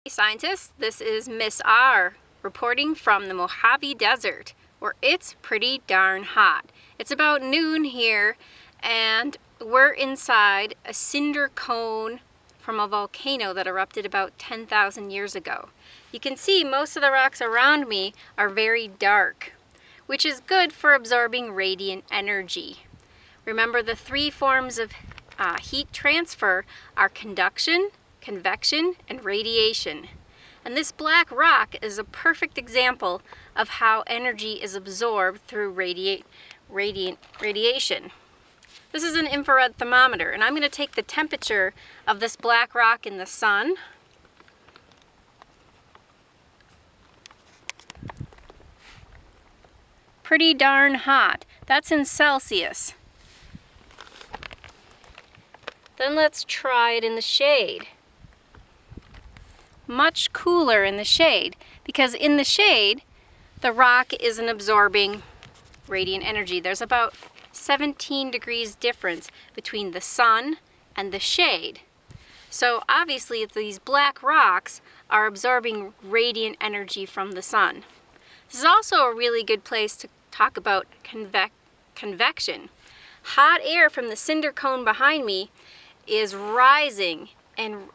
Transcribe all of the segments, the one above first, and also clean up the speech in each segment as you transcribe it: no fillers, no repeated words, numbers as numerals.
Scientists, this is Miss R reporting from the Mojave Desert, where it's pretty darn hot. It's about noon here and we're inside a cinder cone from a volcano that erupted about 10,000 years ago. You can see most of the rocks around me are very dark, which is good for absorbing radiant energy. Remember, the three forms of heat transfer are conduction, convection, and radiation. And this black rock is a perfect example of how energy is absorbed through radiation. This is an infrared thermometer, and I'm going to take the temperature of this black rock in the sun. Pretty darn hot. That's in Celsius. Then let's try it in the shade. Much cooler in the shade, because in the shade the rock isn't absorbing radiant energy. There's about 17 degrees difference between the sun and the shade. So obviously these black rocks are absorbing radiant energy from the sun. This is also a really good place to talk about convection. Hot air from the cinder cone behind me is rising and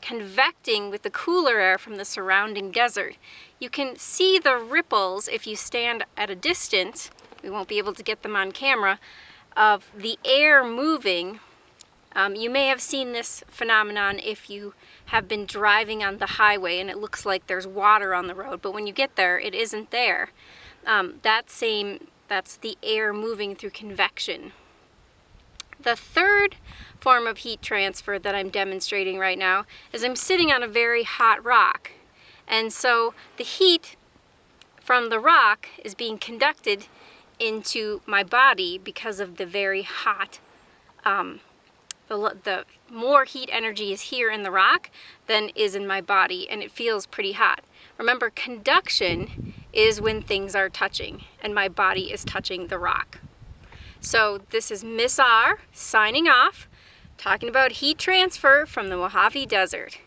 convecting with the cooler air from the surrounding desert. You can see the ripples if you stand at a distance. We won't be able to get them on camera, of the air moving. You may have seen this phenomenon if you have been driving on the highway and it looks like there's water on the road, but when you get there, it isn't there. That's the air moving through convection. The third form of heat transfer that I'm demonstrating right now is I'm sitting on a very hot rock. And so the heat from the rock is being conducted into my body because of the very hot, the more heat energy is here in the rock than is in my body, and it feels pretty hot. Remember, conduction is when things are touching and my body is touching the rock. So this is Miss R signing off, talking about heat transfer from the Mojave Desert.